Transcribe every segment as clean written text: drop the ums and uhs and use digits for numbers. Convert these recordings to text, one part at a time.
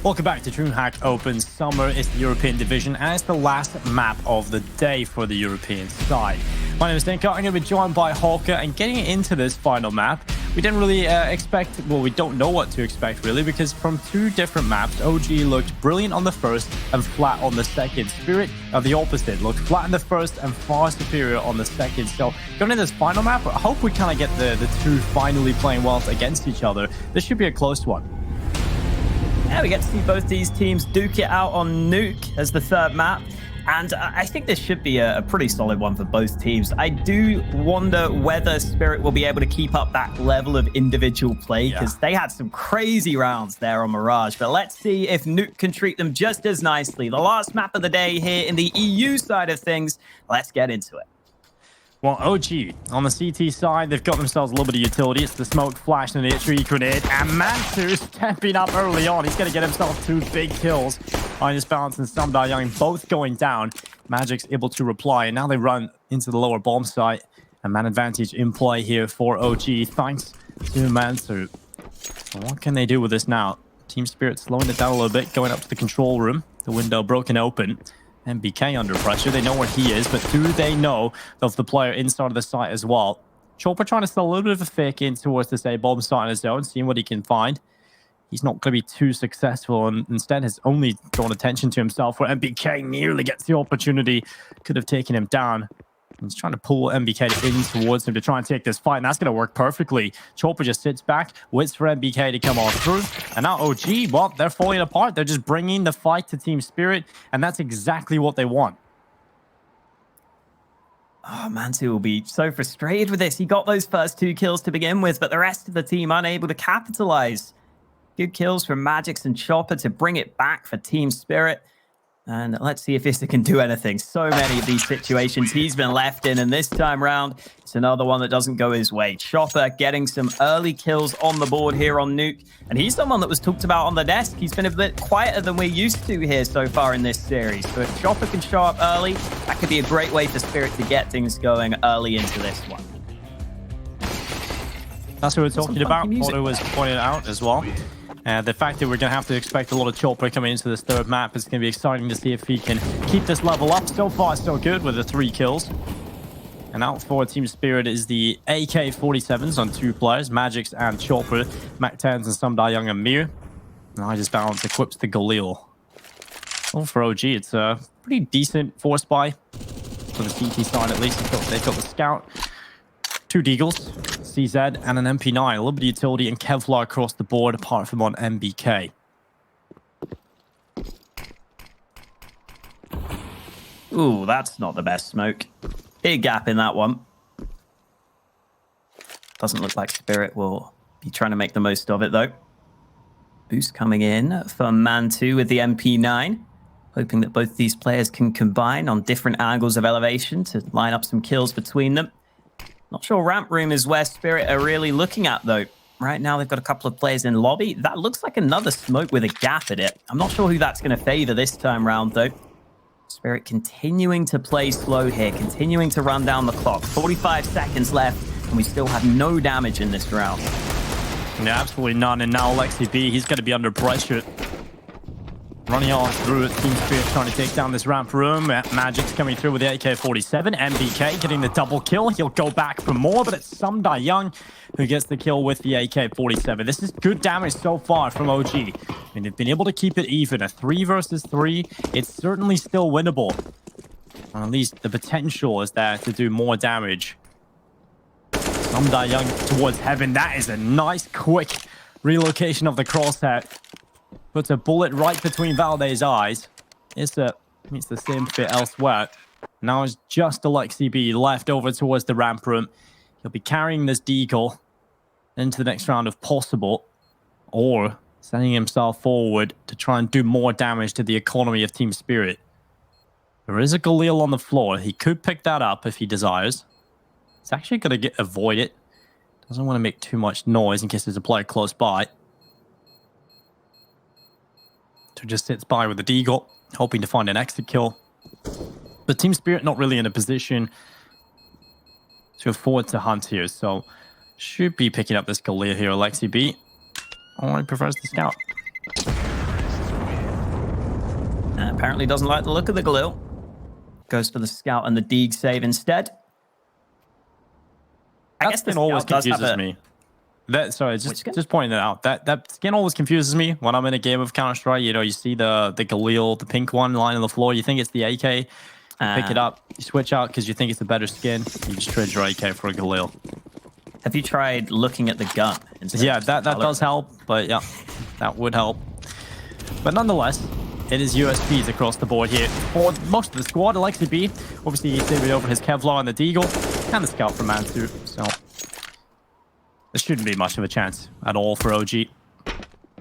Welcome back to DreamHack Open Summer. It's the European Division and it's the last map of the day for the European side. My name is Nuke. I'm going to be joined by Hawker, and getting into this final map, we didn't really expect, well, we don't know what to expect really, because from two different maps, OG looked brilliant on the first and flat on the second. Spirit of the opposite, looked flat in the first and far superior on the second. So going into this final map, I hope we kind of get the two finally playing well against each other. This should be a close one. Yeah, we get to see both these teams duke it out on Nuke as the third map. And I think this should be a pretty solid one for both teams. I do wonder whether Spirit will be able to keep up that level of individual play, because they had some crazy rounds there on Mirage. But let's see if Nuke can treat them just as nicely. The last map of the day here in the EU side of things. Let's get into it. Well, OG, on the CT side, they've got themselves a little bit of utility. It's the smoke flash and the tree grenade. And Mantu stepping up early on. He's going to get himself two big kills. Minus Balance and Samdar Young both going down. Magic's able to reply. And now they run into the lower bomb site. A man advantage in play here for OG, thanks to Mantu. So what can they do with this now? Team Spirit slowing it down a little bit, going up to the control room. The window broken open. MBK under pressure. They know where he is, but do they know of the player inside of the site as well? Chopper trying to sell a little bit of a fake in towards this A-bomb site on his own, seeing what he can find. He's not going to be too successful, and instead has only drawn attention to himself, where MBK nearly gets the opportunity. Could have taken him down. He's trying to pull MBK in towards him to try and take this fight, and that's going to work perfectly. Chopper just sits back, waits for MBK to come on through, and now OG, well, they're falling apart. They're just bringing the fight to Team Spirit, and that's exactly what they want. Oh, Mantu will be so frustrated with this. He got those first two kills to begin with, but the rest of the team unable to capitalize. Good kills from Magix and Chopper to bring it back for Team Spirit. And let's see if Issa can do anything. So many of these situations he's been left in, and this time round, it's another one that doesn't go his way. Chopper getting some early kills on the board here on Nuke, and he's someone that was talked about on the desk. He's been a bit quieter than we're used to here so far in this series. So if Chopper can show up early, that could be a great way for Spirit to get things going early into this one. That's what we're talking about. Otto was pointing out as well. The fact that we're going to have to expect a lot of Chopper coming into this third map is going to be exciting to see if he can keep this level up. So far, so good with the 3 kills. And out for Team Spirit is the AK-47s on 2 players, Magix and Chopper, Mac-10s and Samdar Young and Mir. Minus Balance equips the Galil. Well, for OG, it's a pretty decent force buy. For the CT side, at least, they've got the Scout, 2 Deagles, CZ, and an MP9. A little bit of utility and Kevlar across the board, apart from on MBK. Ooh, that's not the best smoke. Big gap in that one. Doesn't look like Spirit will be trying to make the most of it, though. Boost coming in for Mantu with the MP9. Hoping that both these players can combine on different angles of elevation to line up some kills between them. Not sure ramp room is where Spirit are really looking at, though. Right now, they've got a couple of players in lobby. That looks like another smoke with a gap in it. I'm not sure who that's going to favor this time round, though. Spirit continuing to play slow here, continuing to run down the clock. 45 seconds left, and we still have no damage in this round. Yeah, absolutely none. And now Alexi B, he's going to be under pressure. Running on through it, Team Spirit trying to take down this ramp room. Magic's coming through with the AK-47. MBK getting the double kill. He'll go back for more, but it's Samdar Young who gets the kill with the AK-47. This is good damage so far from OG. And they've been able to keep it even. A 3 versus 3. It's certainly still winnable. Or at least the potential is there to do more damage. Samdar Young towards heaven. That is a nice, quick relocation of the crosshair. Puts a bullet right between Valde's eyes. Meets the same fit elsewhere. Now it's just Alexi B left over towards the ramp room. He'll be carrying this deagle into the next round if possible. Or sending himself forward to try and do more damage to the economy of Team Spirit. There is a Galil on the floor. He could pick that up if he desires. He's actually going to avoid it. Doesn't want to make too much noise in case there's a player close by. So just sits by with the deagle, hoping to find an exit kill. But Team Spirit not really in a position to afford to hunt here, so should be picking up this Galil here, Alexi B. Or he prefers the Scout. Apparently doesn't like the look of the Galil. Goes for the scout and the Deeg save instead. I guess skin always confuses me. Sorry, just pointing it out. That skin always confuses me when I'm in a game of Counter-Strike. You know, you see the Galil, the pink one lying on the floor. You think it's the AK. You pick it up. You switch out because you think it's a better skin. You just trade your AK for a Galil. Have you tried looking at the gun? Yeah, that does help. But yeah, that would help. But nonetheless, it is USPs across the board here for most of the squad. Alexi B, obviously he's saving over his Kevlar and the Deagle, and the scout for Mantu. So there shouldn't be much of a chance at all for OG.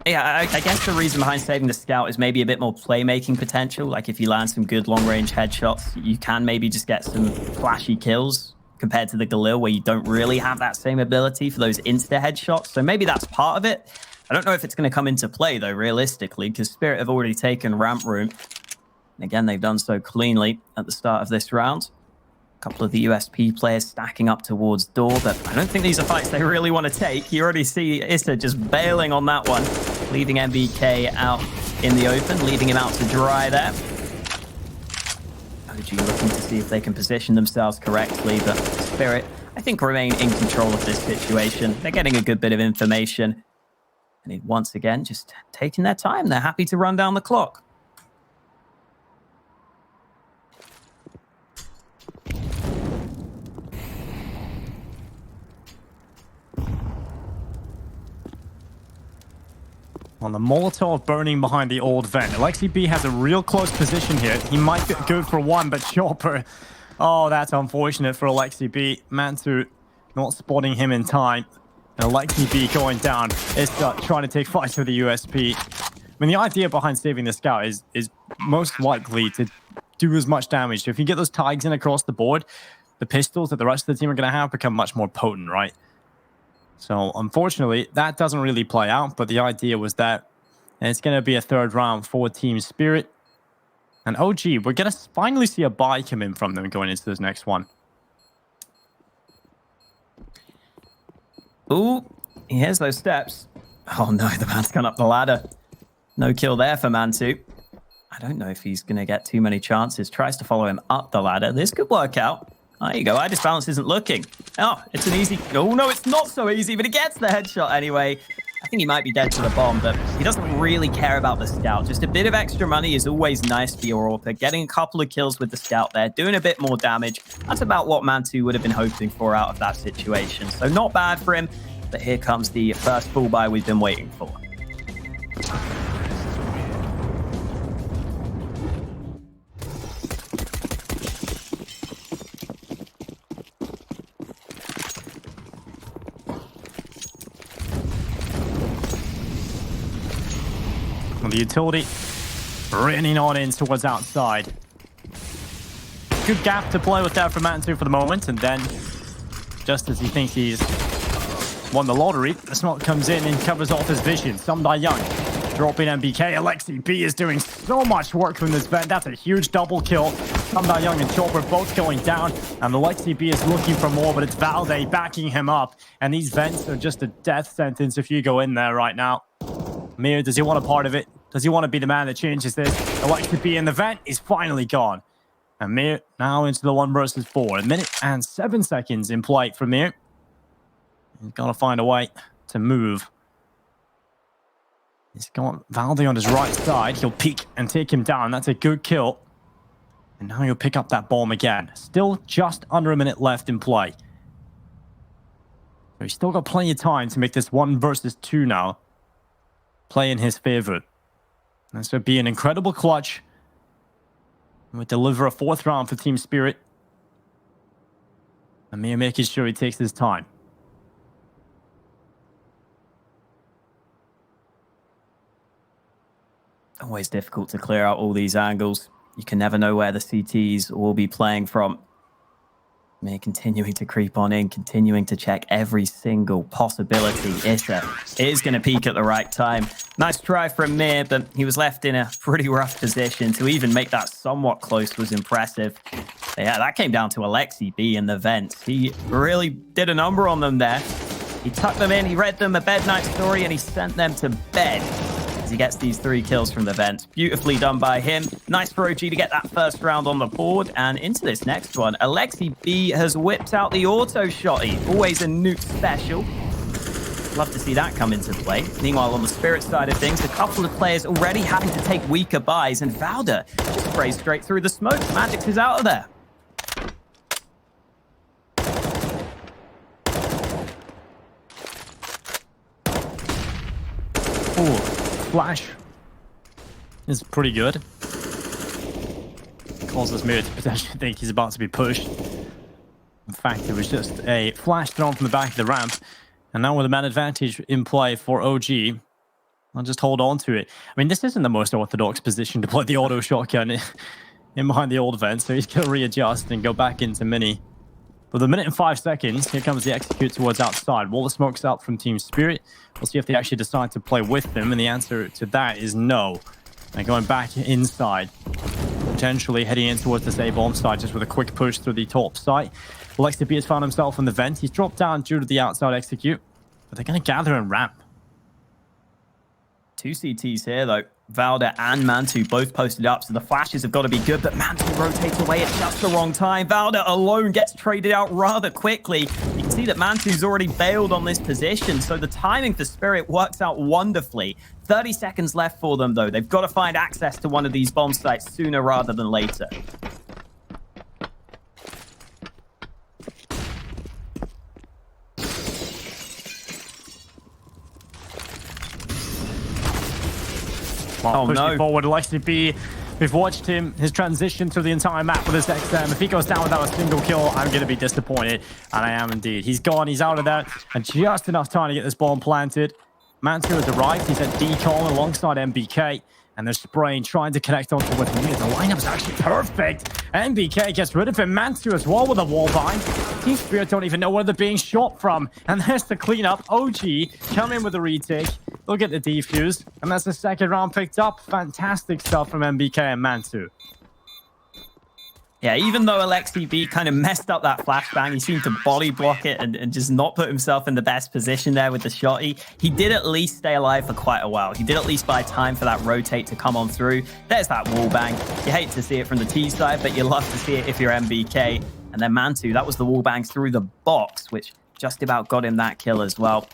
Yeah, I guess the reason behind saving the scout is maybe a bit more playmaking potential. Like if you land some good long-range headshots, you can maybe just get some flashy kills compared to the Galil, where you don't really have that same ability for those insta headshots. So maybe that's part of it. I don't know if it's going to come into play, though, realistically, because Spirit have already taken ramp room. And again, they've done so cleanly at the start of this round. A couple of the USP players stacking up towards door, but I don't think these are fights they really want to take. You already see Issa just bailing on that one, leaving MBK out in the open, leaving him out to dry there. OG looking to see if they can position themselves correctly, but Spirit, I think, remain in control of this situation. They're getting a good bit of information. And once again, just taking their time. They're happy to run down the clock. On the Molotov burning behind the old vent. Alexi B has a real close position here. He might be good for one, but Chopper... Oh, that's unfortunate for Alexi B. Mantu not spotting him in time. And Alexi B going down. It's trying to take fights with the USP. I mean, the idea behind saving the scout is most likely to do as much damage. So if you get those tags in across the board, the pistols that the rest of the team are going to have become much more potent, right? So unfortunately, that doesn't really play out. But the idea was that, and it's going to be a third round for Team Spirit. And OG, we're going to finally see a buy come in from them going into this next one. Ooh, here's those steps. Oh no, the man's gone up the ladder. No kill there for Mantu. I don't know if he's going to get too many chances. Tries to follow him up the ladder. This could work out. There you go. Idis Balance isn't looking. Oh, it's an easy... Oh no, it's not so easy, but he gets the headshot anyway. I think he might be dead to the bomb, but he doesn't really care about the scout. Just a bit of extra money is always nice for your AWPer. Getting a couple of kills with the scout there, doing a bit more damage. That's about what Mantu would have been hoping for out of that situation. So not bad for him, but here comes the first full buy we've been waiting for. The utility running on in towards outside. Good gap to play with there for Mantu for the moment, and then just as he thinks he's won the lottery, the smoke comes in and covers off his vision. Sumda Young dropping MBK. Alexi B is doing so much work from this vent. That's a huge double kill. Sumda Young and Chopper both going down, and Alexi B is looking for more, but it's Valde backing him up, and these vents are just a death sentence if you go in there right now. Mir, does he want a part of it? Does he want to be the man that changes this? Alexi B in the vent is finally gone. And Mir now into the 1 versus 4. 1 minute and 7 seconds in play for Mir. He's got to find a way to move. He's got Valde on his right side. He'll peek and take him down. That's a good kill. And now he'll pick up that bomb again. Still just under 1 minute left in play. So he's still got plenty of time to make this 1 versus 2 now play in his favor. This would be an incredible clutch. It would deliver a 4th round for Team Spirit. And Mir making sure he takes his time. Always difficult to clear out all these angles. You can never know where the CTs will be playing from. Mir continuing to creep on in, continuing to check every single possibility. Issa is going to peak at the right time. Nice try from Mir, but he was left in a pretty rough position. To even make that somewhat close was impressive. But yeah, that came down to Alexi B in the vents. He really did a number on them there. He tucked them in, he read them a bed night story, and he sent them to bed. As he gets these 3 kills from the vent. Beautifully done by him. Nice for OG to get that first round on the board. And into this next one, Alexi B has whipped out the auto shotty. Always a Nuke special. Love to see that come into play. Meanwhile, on the Spirit side of things, a couple of players already having to take weaker buys, and Valda just sprays straight through the smoke. Magix is out of there. Oh, flash is pretty good. Causes Mir to potentially think he's about to be pushed. In fact, it was just a flash thrown from the back of the ramp. And now with a man advantage in play for OG, I'll just hold on to it. I mean, this isn't the most orthodox position to play the auto shotgun in behind the old vent, so he's going to readjust and go back into mini. With a minute and 5 seconds, here comes the execute towards outside. Wall of smoke's out from Team Spirit. We'll see if they actually decide to play with them, and the answer to that is no. They're going back inside, potentially heading in towards this A-bomb side, just with a quick push through the top site. Alexi B has found himself in the vent. He's dropped down due to the outside execute, but they're going to gather and ramp. 2 CTs here, though. Valda and Mantu both posted up, so the flashes have got to be good, but Mantu rotates away at just the wrong time. Valda alone gets traded out rather quickly. You can see that Mantu's already bailed on this position, so the timing for Spirit works out wonderfully. 30 seconds left for them, though. They've got to find access to one of these bomb sites sooner rather than later. Well, pushing forward, Alexi B. We've watched him, his transition through the entire map with his XM. If he goes down without a single kill, I'm going to be disappointed. And I am indeed. He's gone, he's out of there. And just enough time to get this bomb planted. Mantu has arrived. He's at decon alongside MBK. And they're spraying, trying to connect onto with him. The lineup's actually perfect. MBK gets rid of him. Mantu as well with a wall bind. Team Spirit don't even know where they're being shot from. And there's the cleanup. OG come in with a retake. They'll get the defuse. And that's the second round picked up. Fantastic stuff from MBK and Mantu. Yeah, even though Alexi B kind of messed up that flashbang, he seemed to body block it and just not put himself in the best position there with the shotty. He did at least stay alive for quite a while. He did at least buy time for that rotate to come on through. There's that wall bang. You hate to see it from the T side, but you love to see it if you're MBK. And then Mantu, that was the wall bang through the box, which just about got him that kill as well.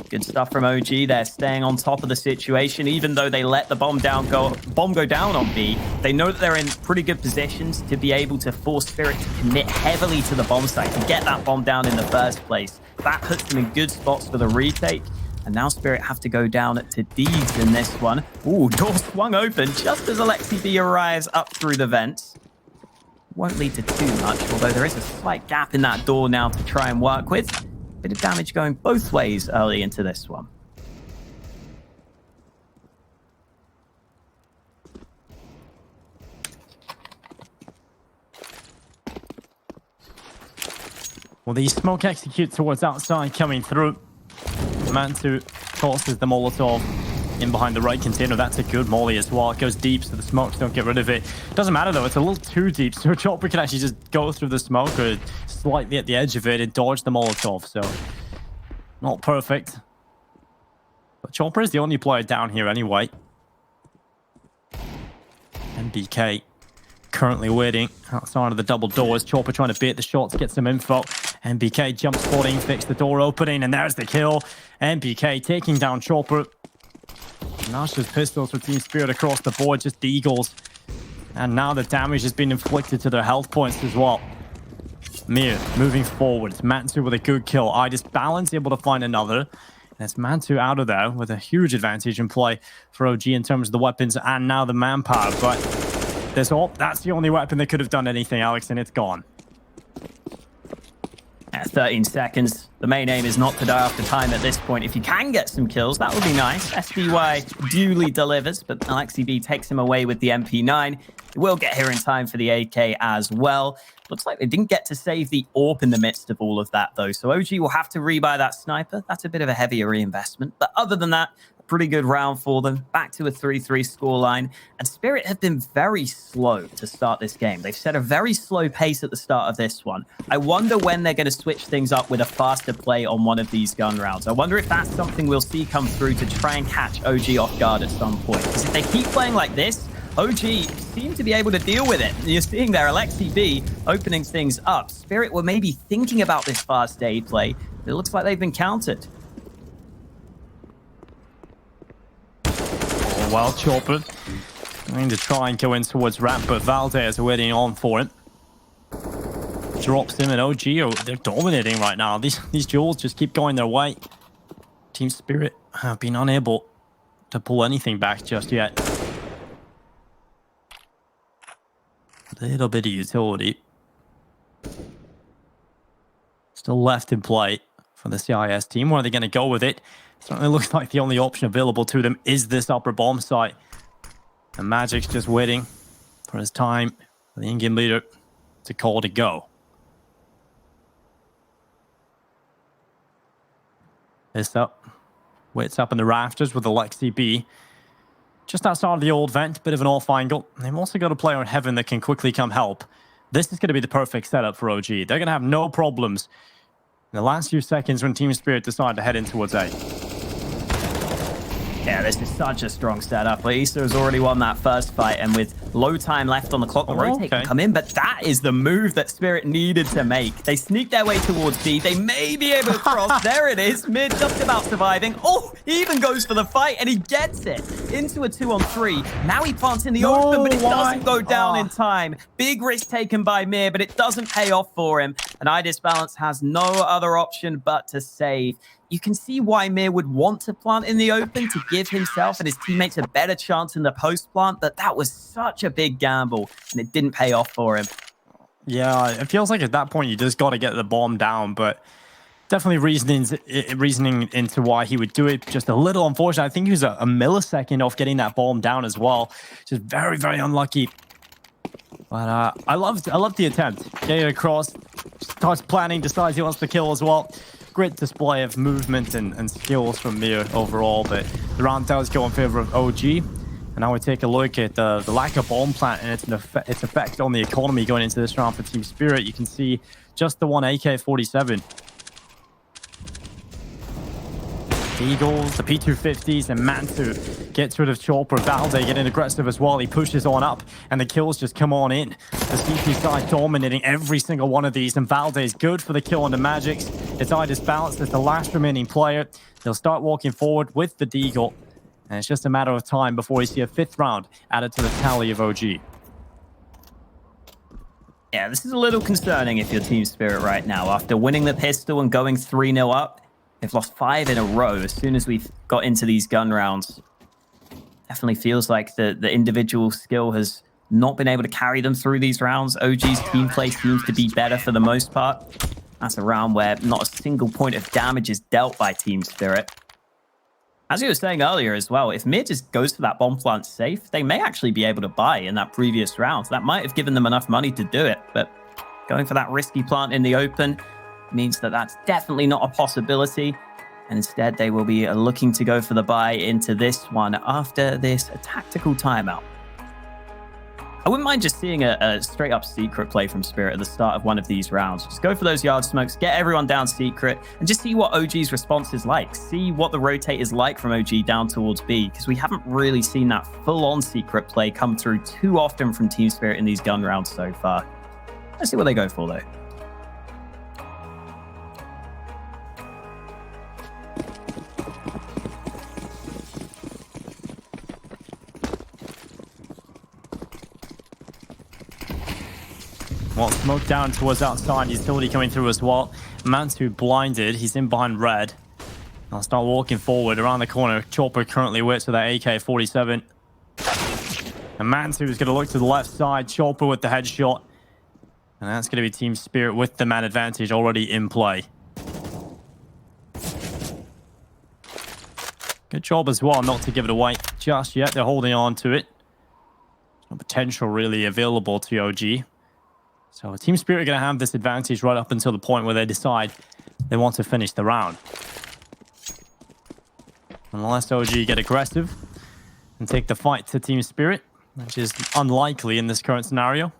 Good stuff from OG. They're staying on top of the situation, even though they let the bomb go down on B. They know that they're in pretty good positions to be able to force Spirit to commit heavily to the bomb site to get that bomb down in the first place. That puts them in good spots for the retake. And now Spirit have to go down to Deeds in this one. Ooh, door swung open just as Alexi B arrives up through the vents. Won't lead to too much, although there is a slight gap in that door now to try and work with. Bit of damage going both ways early into this one. Well, the smoke execute towards outside coming through. Mantu tosses the Molotov in behind the right container. That's a good molly as well. It goes deep, so the smokes don't get rid of it. Doesn't matter, though. It's a little too deep, so Chopper can actually just go through the smoke or slightly at the edge of it and dodge the Molotov, so not perfect. But Chopper is the only player down here anyway. MBK currently waiting outside of the double doors. Chopper trying to bait the shots, get some info. MBK jump spotting, fix the door opening, and there's the kill. MBK taking down Chopper. Nash's pistols for Team Spirit across the board, just Deagles. And now the damage has been inflicted to their health points as well. Mir moving forward. Mantu with a good kill. Idis balance, able to find another. And it's Mantu out of there with a huge advantage in play for OG in terms of the weapons and now the manpower. But that's the only weapon that could have done anything, Alex, and it's gone. At 13 seconds. The main aim is not to die after time at this point. If you can get some kills, that would be nice. SBY duly delivers, but Alexi B takes him away with the MP9. He will get here in time for the AK as well. Looks like they didn't get to save the AWP in the midst of all of that, though. So OG will have to rebuy that sniper. That's a bit of a heavier reinvestment. But other than that, a pretty good round for them. Back to a 3-3 scoreline. And Spirit have been very slow to start this game. They've set a very slow pace at the start of this one. I wonder when they're going to switch things up with a faster play on one of these gun rounds. I wonder if that's something we'll see come through to try and catch OG off guard at some point. Because if they keep playing like this, OG seem to be able to deal with it. You're seeing there Alexi B opening things up. Spirit were maybe thinking about this fast A play. It looks like they've been countered. Oh, well, Chopper going to try and go in towards ramp, but Valdez are waiting on for him. Drops him, and OG, they're dominating right now. These duels just keep going their way. Team Spirit have been unable to pull anything back just yet. A little bit of utility still left in play for the CIS team. Where are they going to go with it? Certainly looks like the only option available to them is this upper bomb site. And Magic's just waiting for his time for the in-game leader to call to go. This up. Waits up in the rafters with Alexi B. Just outside of the old vent, bit of an off angle. They've also got a player in heaven that can quickly come help. This is going to be the perfect setup for OG. They're going to have no problems in the last few seconds when Team Spirit decide to head in towards A. Yeah, this is such a strong setup. Easter has already won that first fight, and with low time left on the clock, the rotate can come in, but that is the move that Spirit needed to make. They sneak their way towards B. They may be able to cross. There it is. Mid just about surviving. Oh, he even goes for the fight, and he gets it into a 2-on-3. Now he plants in the open, but it doesn't go down in time. Big risk taken by Mir, but it doesn't pay off for him. And iDisbalance has no other option but to save. You can see why Mir would want to plant in the open to give himself and his teammates a better chance in the post plant, but that was such a big gamble, and it didn't pay off for him. Yeah, it feels like at that point you just got to get the bomb down, but definitely reasoning into why he would do it. Just a little unfortunate. I think he was a millisecond off getting that bomb down as well. Just very, very unlucky. But I loved the attempt. Get it across, starts planning, decides he wants to kill as well. Great display of movement and skills from Mir overall, but the round does go in favor of OG. And now we take a look at the lack of bomb plant and its effect on the economy going into this round for Team Spirit. You can see just the one AK-47. Eagles, the P250s, and Mantu gets rid of Chopper. Valde getting aggressive as well. He pushes on up, and the kills just come on in. The CP side dominating every single one of these, and Valde is good for the kill on the Magics. It's iDisbalance as the last remaining player. They'll start walking forward with the Deagle, and it's just a matter of time before we see a 5th round added to the tally of OG. Yeah, this is a little concerning if you're Team Spirit right now. After winning the pistol and going 3-0 up, they've lost 5 in a row as soon as we've got into these gun rounds. Definitely feels like the individual skill has not been able to carry them through these rounds. OG's team play seems to be better for the most part. That's a round where not a single point of damage is dealt by Team Spirit. As you were saying earlier as well, if Mir just goes for that bomb plant safe, they may actually be able to buy in that previous round. That might have given them enough money to do it, but going for that risky plant in the open means that that's definitely not a possibility. And instead, they will be looking to go for the buy into this one after this tactical timeout. I wouldn't mind just seeing a straight-up secret play from Spirit at the start of one of these rounds. Just go for those yard smokes, get everyone down secret, and just see what OG's response is like. See what the rotate is like from OG down towards B, because we haven't really seen that full-on secret play come through too often from Team Spirit in these gun rounds so far. Let's see what they go for, though. Well, smoke down towards outside. Utility coming through as well. Mantu blinded. He's in behind red. I'll start walking forward around the corner. Chopper currently waits for that AK-47. And Mantu is going to look to the left side. Chopper with the headshot. And that's going to be Team Spirit with the man advantage already in play. Good job as well not to give it away just yet. They're holding on to it. No potential really available to OG. So Team Spirit are going to have this advantage right up until the point where they decide they want to finish the round. Unless OG get aggressive and take the fight to Team Spirit, which is unlikely in this current scenario.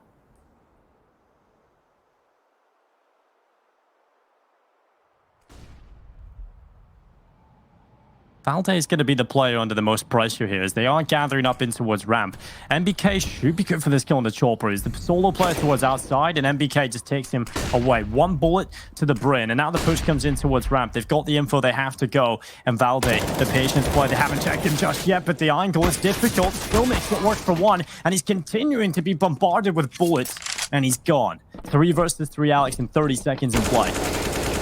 Valde is going to be the player under the most pressure here as they are gathering up in towards ramp. MBK should be good for this kill on the chopper. He's the solo player towards outside, and MBK just takes him away. One bullet to the brain, and now the push comes in towards ramp. They've got the info, they have to go. And Valde, the patience play, they haven't checked him just yet, but the angle is difficult. Still makes it work for one, and he's continuing to be bombarded with bullets, and he's gone. 3 versus 3 Alex in 30 seconds in play.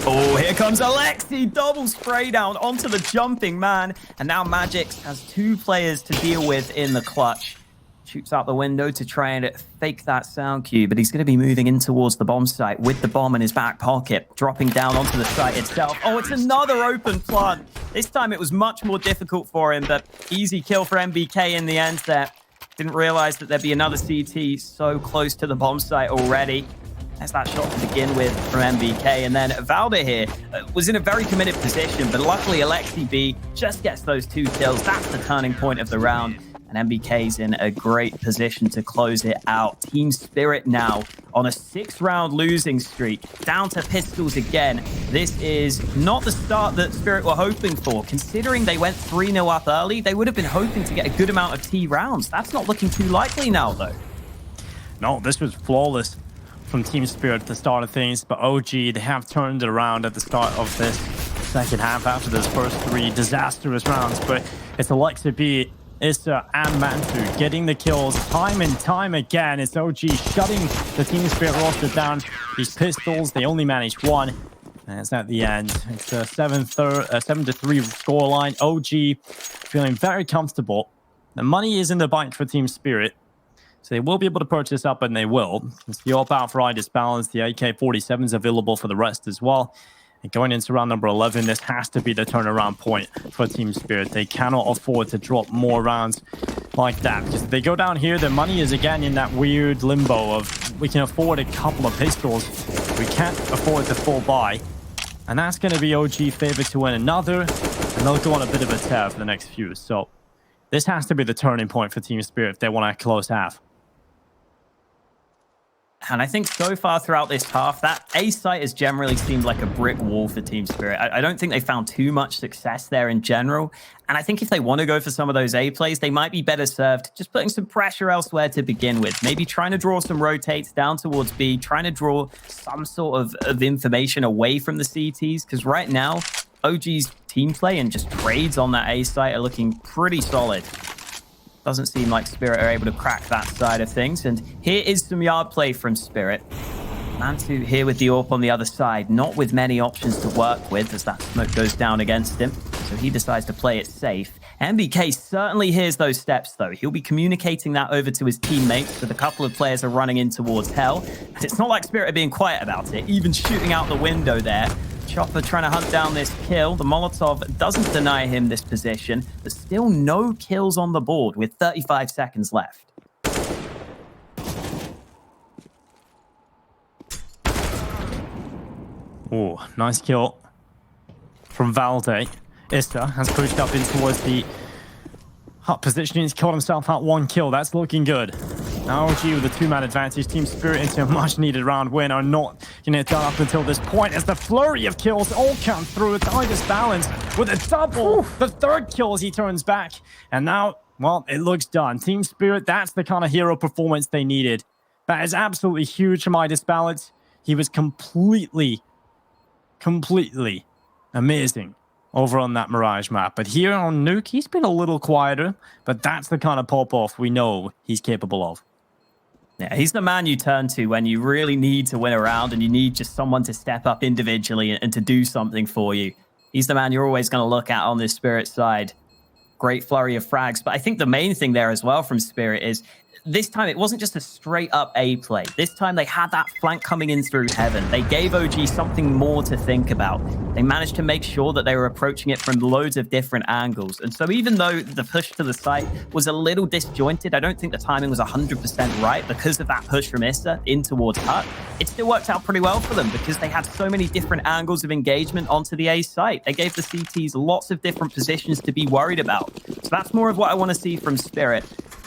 Oh, here comes Alexi. Double spray down onto the jumping man. And now Magix has 2 players to deal with in the clutch. Shoots out the window to try and fake that sound cue, but he's going to be moving in towards the bomb site with the bomb in his back pocket, dropping down onto the site itself. Oh, it's another open plant. This time it was much more difficult for him, but easy kill for MBK in the end there. Didn't realize that there'd be another CT so close to the bomb site already. There's that shot to begin with from MBK. And then Valde here was in a very committed position, but luckily Alexi B just gets those 2 kills. That's the turning point of the round. And MBK's in a great position to close it out. Team Spirit now on a 6-round losing streak, down to pistols again. This is not the start that Spirit were hoping for. Considering they went 3-0 up early, they would have been hoping to get a good amount of T rounds. That's not looking too likely now, though. No, this was flawless from Team Spirit at the start of things, but OG, they have turned it around at the start of this second half after those first 3 disastrous rounds. But it's Alexi B, Issa, and Mantu getting the kills time and time again. It's OG shutting the Team Spirit roster down. These pistols, they only managed 1. And it's at the end. It's a 7-3 scoreline. OG feeling very comfortable. The money is in the bank for Team Spirit, so they will be able to purchase up, and they will. It's the AWP outright is balanced. The AK-47 is available for the rest as well. And going into round number 11, this has to be the turnaround point for Team Spirit. They cannot afford to drop more rounds like that, because if they go down here, their money is again in that weird limbo of we can afford a couple of pistols, we can't afford the full buy. And that's going to be OG favored to win another, and they'll go on a bit of a tear for the next few. So this has to be the turning point for Team Spirit if they want to close half. And I think so far throughout this half, that A site has generally seemed like a brick wall for Team Spirit. I don't think they found too much success there in general. And I think if they want to go for some of those A plays, they might be better served just putting some pressure elsewhere to begin with. Maybe trying to draw some rotates down towards B, trying to draw some sort of information away from the CTs. Because right now, OG's team play and just trades on that A site are looking pretty solid. Doesn't seem like Spirit are able to crack that side of things. And here is some yard play from Spirit. Mantu here with the AWP on the other side, not with many options to work with as that smoke goes down against him. So he decides to play it safe. MBK certainly hears those steps, though. He'll be communicating that over to his teammates, with a couple of players are running in towards Hell. And it's not like Spirit are being quiet about it, even shooting out the window there. Chopper trying to hunt down this kill. The Molotov doesn't deny him this position, but still no kills on the board with 35 seconds left. Oh, nice kill from Valde. Issa has pushed up in towards the hut position. He's killed himself out 1 kill. That's looking good. Now OG with a 2-man advantage. Team Spirit into a much-needed round win are not going to done up until this point as the flurry of kills all come through. It's Tiger's balance with a double. The 3rd kill as he turns back. And now, well, it looks done. Team Spirit, that's the kind of hero performance they needed. That is absolutely huge from Midas Balance. He was completely amazing over on that Mirage map. But here on Nuke, he's been a little quieter, but that's the kind of pop-off we know he's capable of. Yeah, he's the man you turn to when you really need to win a round and you need just someone to step up individually and to do something for you. He's the man you're always going to look at on this Spirit side. Great flurry of frags. But I think the main thing there as well from Spirit is this time it wasn't just a straight up A play. This time they had that flank coming in through heaven. They gave OG something more to think about. They managed to make sure that they were approaching it from loads of different angles. And so even though the push to the site was a little disjointed, I don't think the timing was 100% right because of that push from Issa in towards Hut. It still worked out pretty well for them because they had so many different angles of engagement onto the A site. They gave the CTs lots of different positions to be worried about. So that's more of what I want to see from Spirit.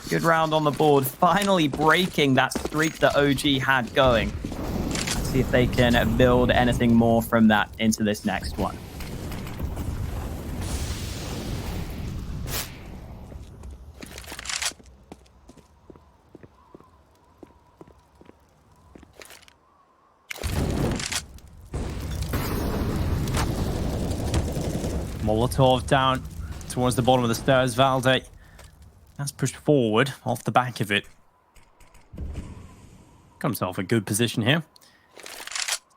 Good round on the board, finally breaking that streak that OG had going. Let's see if they can build anything more from that into this next one. Molotov down towards the bottom of the stairs. Valde has pushed forward off the back of it. Got himself a good position here.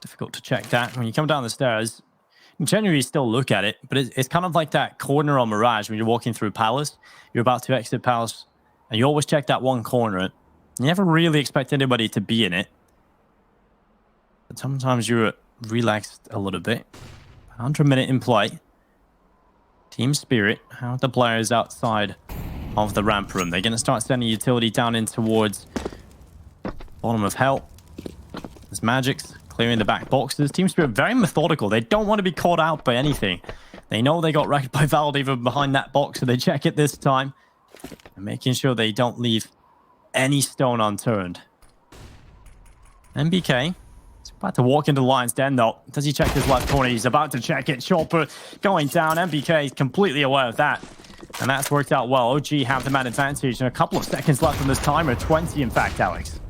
Difficult to check that. When you come down the stairs, you can generally still look at it, but it's kind of like that corner on Mirage when you're walking through Palace. You're about to exit Palace, and you always check that one corner. You never really expect anybody to be in it. But sometimes you're relaxed a little bit. 100-minute in play. Team Spirit, how are the players outside of the ramp room? They're going to start sending utility down in towards bottom of hell. There's Magics clearing the back boxes. Team Spirit very methodical. They don't want to be caught out by anything. They know they got wrecked by Valde even behind that box, so they check it this time. And making sure they don't leave any stone unturned. MBK is about to walk into the Lion's Den though. Does he check his left corner? He's about to check it. Chopper going down. MBK is completely aware of that. And that's worked out well. OG have the man advantage and a couple of seconds left on this timer. 20 in fact, Alex.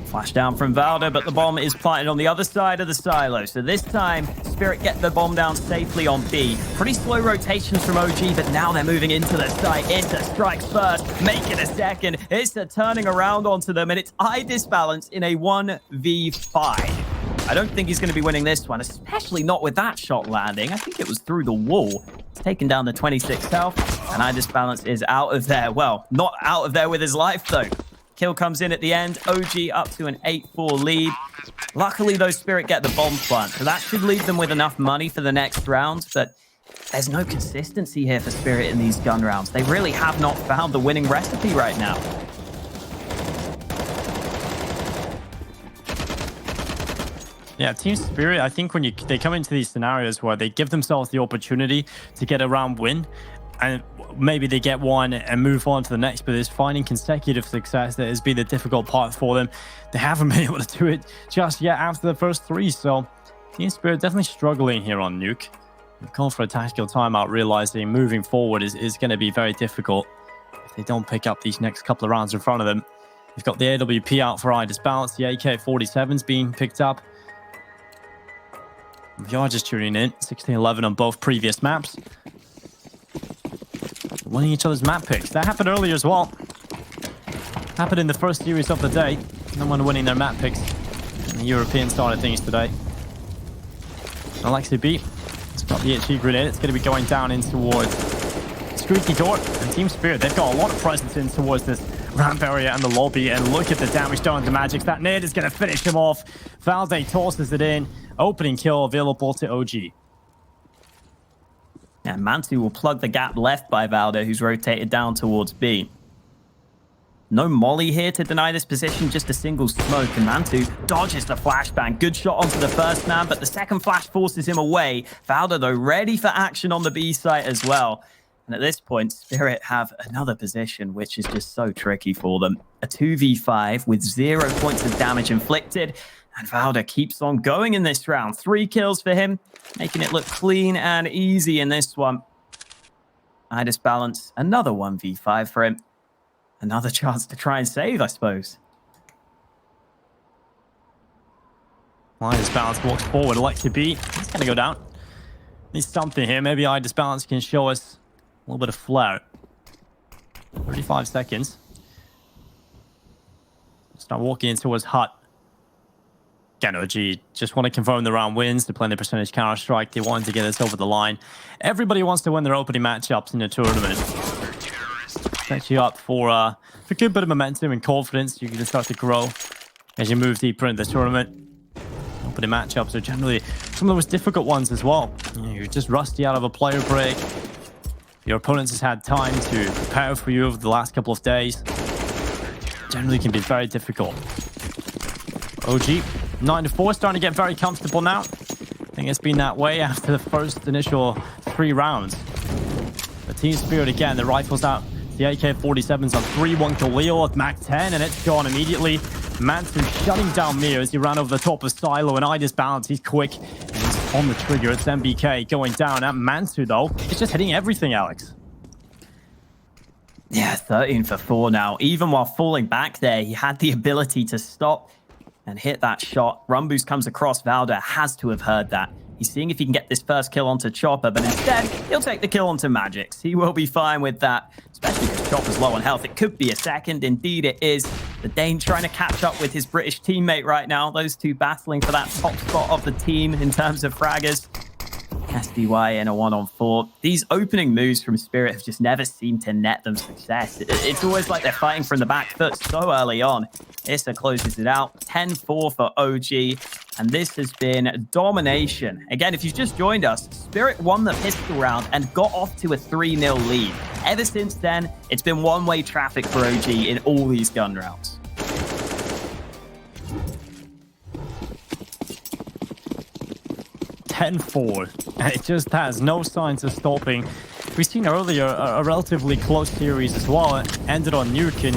Flash down from Valda, but the bomb is planted on the other side of the silo. So this time, Spirit get the bomb down safely on B. Pretty slow rotations from OG, but now they're moving into the site. Issa strikes first, make it a second. Issa turning around onto them, and it's eye disbalance in a 1v5. I don't think he's going to be winning this one, especially not with that shot landing. I think it was through the wall. It's taken down the 26 health, and eye disbalance is out of there. Well, not out of there with his life, though. Kill comes in at the end. OG up to an 8-4 lead. Luckily, though, Spirit get the bomb plant, so that should leave them with enough money for the next round, but there's no consistency here for Spirit in these gun rounds. They really have not found the winning recipe right now. Yeah, Team Spirit, I think when they come into these scenarios where they give themselves the opportunity to get a round win, and maybe they get one and move on to the next, but it's finding consecutive success that has been the difficult part for them. They haven't been able to do it just yet after the first three, so Team Spirit definitely struggling here on Nuke. They've gone for a tactical timeout, realizing moving forward is going to be very difficult if they don't pick up these next couple of rounds in front of them. They've got the AWP out for eye disbalance. The AK-47's being picked up. If you're just tuning in, 16-11 on both previous maps. Winning each other's map picks. That happened earlier as well. Happened in the first series of the day. No one winning their map picks in the European side of things today. Alexi B. It's got the HE grenade. It's going to be going down in towards Squeaky Door. And Team Spirit, they've got a lot of presence in towards this ramp area and the lobby. And look at the damage done to Magic. That nade is going to finish him off. Valde tosses it in. Opening kill available to OG. And Mantu will plug the gap left by Valda, who's rotated down towards B. No molly here to deny this position, just a single smoke. And Mantu dodges the flashbang. Good shot onto the first man, but the second flash forces him away. Valda, though, ready for action on the B site as well. And at this point, Spirit have another position, which is just so tricky for them. A 2v5 with 0 points of damage inflicted. And Valda keeps on going in this round. 3 kills for him, making it look clean and easy in this one. I disbalance, another 1v5 for him. Another chance to try and save, I suppose. I disbalance walks forward. Alexi B, he's going to go down. Needs something here. Maybe I disbalance can show us a little bit of flair. 35 seconds. Start walking in towards Hut. Again, OG just want to confirm the round wins. They're playing the percentage Counter-Strike. They want to get this over the line. Everybody wants to win their opening matchups in the tournament. sets you up for a good bit of momentum and confidence. You can start to grow as you move deeper into the tournament. Opening matchups are generally some of the most difficult ones as well. You're just rusty out of a player break. Your opponents has had time to prepare for you over the last couple of days. Generally can be very difficult. OG 9-4, starting to get very comfortable now. I think it's been that way after the first initial 3 rounds. The Team Spirit again, the rifles out. The AK-47's on 3-1 Khalil at Mac 10, and it's gone immediately. Mansu shutting down Mir as he ran over the top of Silo, and Idis balance. He's quick, and he's on the trigger. It's MBK going down at Mansu, though. It's just hitting everything, Alex. Yeah, 13 for 4 now. Even while falling back there, he had the ability to stop and hit that shot. Rumboost comes across. Valda has to have heard that. He's seeing if he can get this first kill onto Chopper, but instead, he'll take the kill onto Magix. He will be fine with that, especially because Chopper's low on health. It could be a second. Indeed, it is. The Dane trying to catch up with his British teammate right now. Those two battling for that top spot of the team in terms of fraggers. SDY in a 1-on-4. These opening moves from Spirit have just never seemed to net them success. It's always like they're fighting from the back foot so early on. Issa closes it out. 10-4 for OG. And this has been domination. Again, if you've just joined us, Spirit won the pistol round and got off to a 3-0 lead. Ever since then, it's been one-way traffic for OG in all these gun rounds. And it just has no signs of stopping. We've seen earlier a relatively close series as well. It ended on Nuke and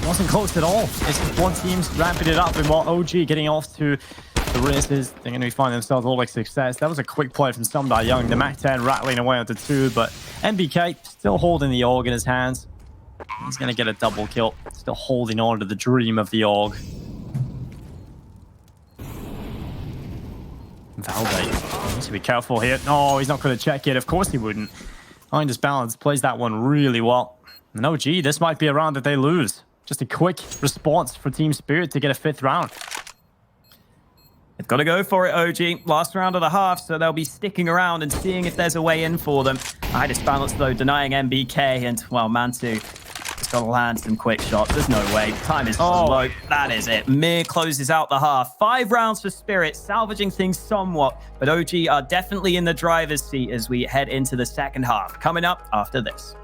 wasn't close at all. It's just one team's ramping it up, and while OG getting off to the races, they're going to find themselves all like success. That was a quick play from Sumdai Young. The Mac 10 rattling away onto 2, but MBK still holding the AUG in his hands. He's going to get a double kill. Still holding on to the dream of the AUG. Valde needs to be careful here. No, he's not going to check it. Of course he wouldn't. Behind his balance, plays that one really well. And OG, this might be a round that they lose. Just a quick response for Team Spirit to get a 5th round. They've got to go for it, OG. Last round of the half, so they'll be sticking around and seeing if there's a way in for them. Idis balance, though, denying MBK, and, well, Mansu just got to land some quick shots. There's no way. Time is low. That is it. Mir closes out the half. 5 rounds for Spirit, salvaging things somewhat, but OG are definitely in the driver's seat as we head into the second half. Coming up after this.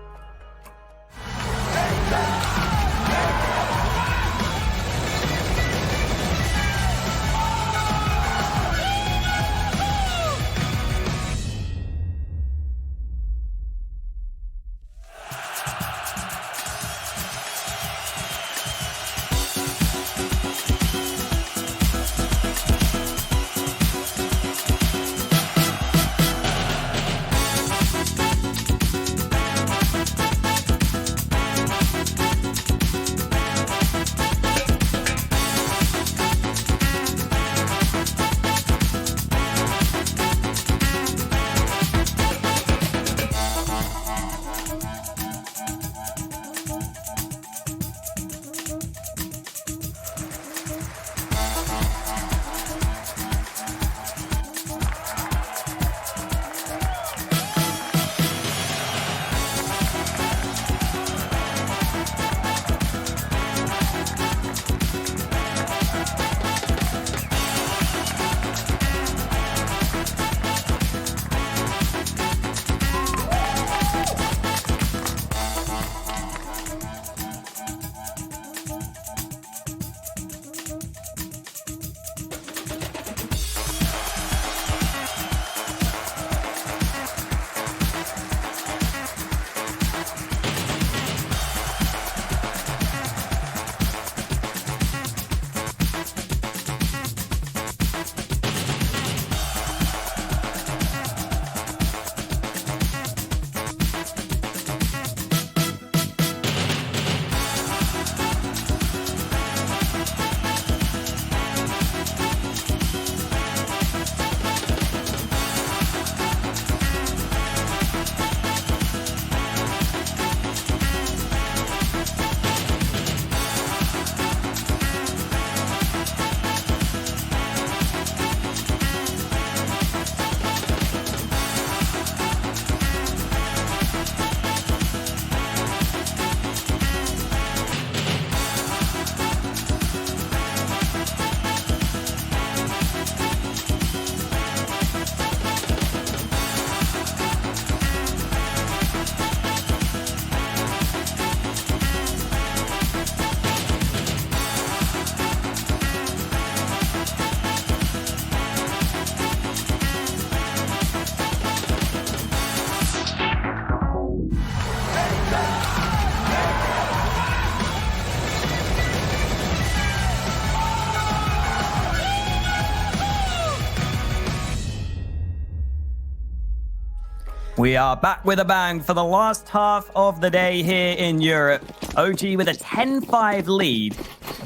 We are back with a bang for the last half of the day here in Europe. OG with a 10-5 lead,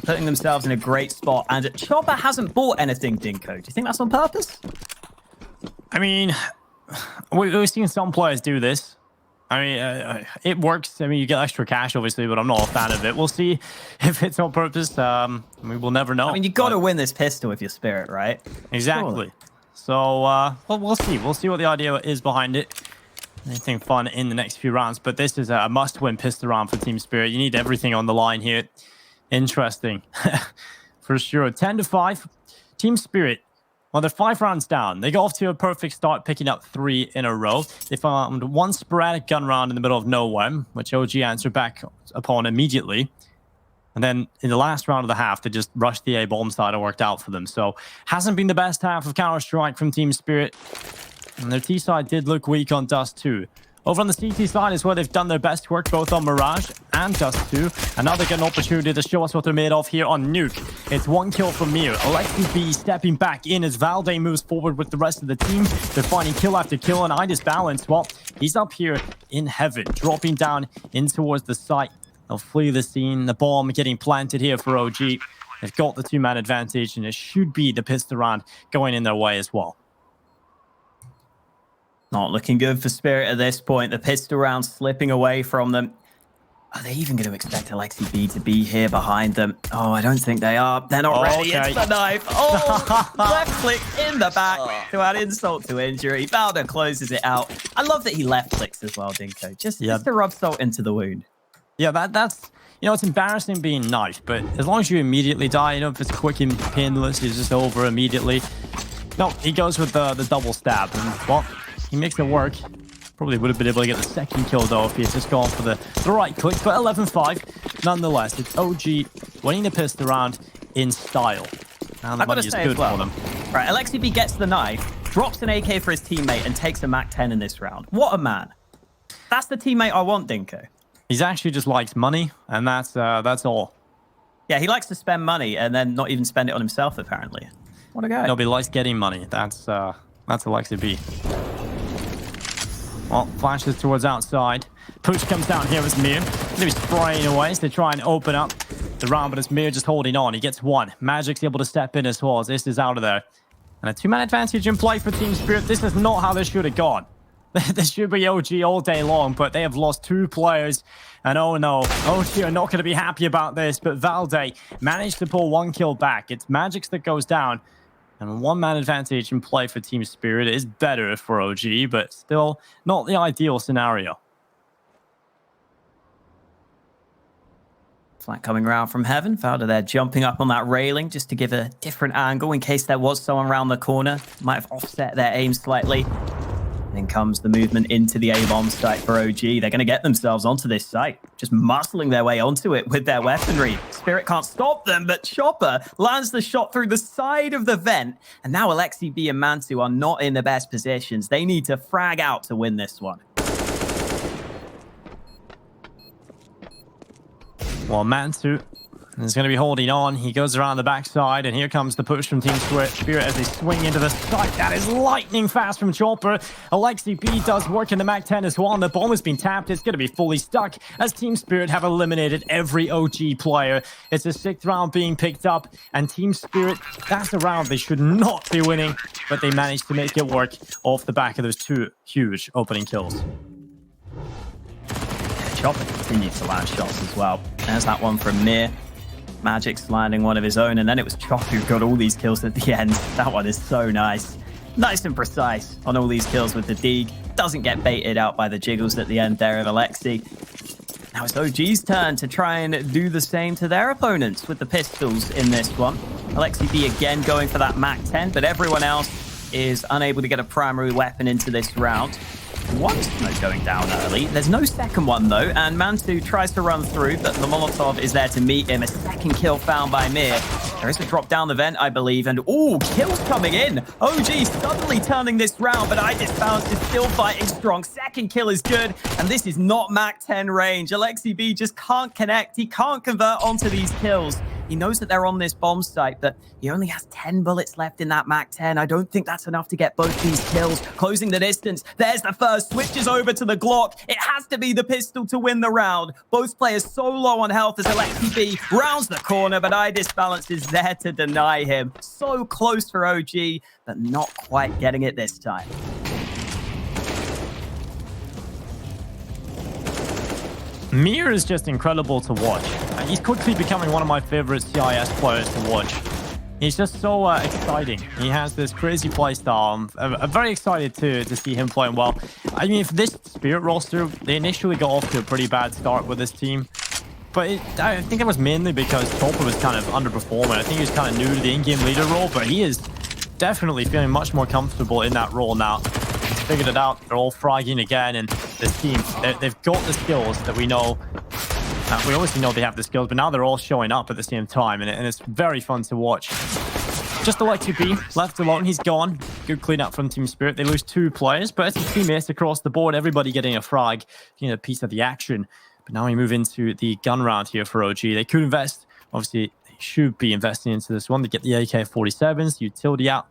putting themselves in a great spot. And Chopper hasn't bought anything, Dinko. Do you think that's on purpose? I mean, we've seen some players do this. I mean, it works. I mean, you get extra cash, obviously, but I'm not a fan of it. We'll see if it's on purpose. We will never know. I mean, you got to win this pistol with your spirit, right? Exactly. Surely. So, well, we'll see. We'll see what the idea is behind it. Anything fun in the next few rounds, but this is a must-win pistol round for Team Spirit. You need everything on the line here. Interesting, for sure. 10-5, Team Spirit. Well, they're 5 rounds down. They got off to a perfect start, picking up 3 in a row. They found one sporadic gun round in the middle of nowhere, which OG answered back upon immediately. And then in the last round of the half, they just rushed the A-bomb side and worked out for them. So hasn't been the best half of Counter-Strike from Team Spirit. And their T side did look weak on Dust 2. Over on the CT side is where they've done their best work, both on Mirage and Dust 2. And now they get an opportunity to show us what they're made of here on Nuke. It's 1 kill from Mir. Alexi B stepping back in as Valde moves forward with the rest of the team. They're finding kill after kill, and Idis Balance, well, he's up here in heaven, dropping down in towards the site. They'll flee the scene. The bomb getting planted here for OG. They've got the 2-man advantage, and it should be the pistol round going in their way as well. Not looking good for Spirit at this point. The pistol round slipping away from them. Are they even going to expect Alexi B to be here behind them? Oh, I don't think they are. They're not ready. Okay. It's the knife. Oh, left click in the back to add insult to injury. Valder closes it out. I love that he left clicks as well, Dinko. Just to rub salt into the wound. Yeah, that's... You know, it's embarrassing being knifed, but as long as you immediately die, you know, if it's quick and painless, it's just over immediately. No, he goes with the double stab. And, well, he makes it work. Probably would have been able to get the second kill, though, if he had just gone for the right click. But 11-5, nonetheless, it's OG winning the pistol round in style. And the money is good for them. Right, Alexi B gets the knife, drops an AK for his teammate, and takes a MAC-10 in this round. What a man. That's the teammate I want, Dinko. He's actually just likes money, and that's all. Yeah, he likes to spend money and then not even spend it on himself, apparently. What a guy. No, but he likes getting money. That's Alexi B. Well, flashes towards outside. Push comes down here as Mir. Maybe spraying away as they try and open up the round, but it's Mir just holding on. He gets 1. Magic's able to step in as well as this is out of there. And a 2-man advantage in play for Team Spirit. This is not how this should have gone. This should be OG all day long, but they have lost 2 players. And oh no, OG are not going to be happy about this, but Valde managed to pull 1 kill back. It's Magic's that goes down. And 1-man advantage in play for Team Spirit is better for OG, but still not the ideal scenario. Flat coming around from heaven. Valde there jumping up on that railing just to give a different angle in case there was someone around the corner. Might have offset their aim slightly. Then comes the movement into the A-bomb site for OG. They're going to get themselves onto this site, just muscling their way onto it with their weaponry. Spirit can't stop them, but Chopper lands the shot through the side of the vent. And now Alexi B and Mantu are not in the best positions. They need to frag out to win this one. Well, Mantu is going to be holding on. He goes around the backside, and here comes the push from Team Spirit as they swing into the site. That is lightning fast from Chopper. Alexi B does work in the MAC-10 as well, and the bomb has been tapped. It's going to be fully stuck as Team Spirit have eliminated every OG player. It's a 6th round being picked up, and Team Spirit, that's a round they should not be winning, but they managed to make it work off the back of those 2 huge opening kills. Chopper continues to land shots as well. There's that one from Mir. Magic's landing one of his own, and then it was Chopper who got all these kills at the end. That one is so nice. Nice and precise on all these kills with the Deeg. Doesn't get baited out by the jiggles at the end there of Alexi. Now it's OG's turn to try and do the same to their opponents with the pistols in this one. Alexi B again going for that MAC-10, but everyone else is unable to get a primary weapon into this round. One smoke going down early. There's no second one, though, and Mantu tries to run through, but the Molotov is there to meet him. A second kill found by Mir. There is a drop down the vent, I believe, and ooh, kills coming in. OG suddenly turning this round, but Idis Balance is still fighting strong. Second kill is good, and this is not MAC-10 range. Alexi B just can't connect. He can't convert onto these kills. He knows that they're on this bomb site, but he only has 10 bullets left in that MAC-10. I don't think that's enough to get both these kills. Closing the distance. There's the first. Switches over to the Glock. It has to be the pistol to win the round. Both players so low on health as Alexi B rounds the corner, but iDisbalance is there to deny him. So close for OG, but not quite getting it this time. Mir is just incredible to watch. He's quickly becoming one of my favorite CIS players to watch. He's just so exciting. He has this crazy playstyle. I'm very excited to see him playing well. I mean, for this Spirit roster, they initially got off to a pretty bad start with this team. But I think it was mainly because Chopper was kind of underperforming. I think he was kind of new to the in-game leader role, but he is definitely feeling much more comfortable in that role now. Figured it out. They're all fragging again, and this team, they've got the skills that we know. We obviously know they have the skills, but now they're all showing up at the same time, and it's very fun to watch. Just Alexi B left alone. He's gone. Good cleanup from Team Spirit. They lose 2 players, but it's a teammates across the board. Everybody getting a frag, getting a piece of the action. But now we move into the gun round here for OG. They could invest. Obviously, they should be investing into this one to get the AK-47s, utility out.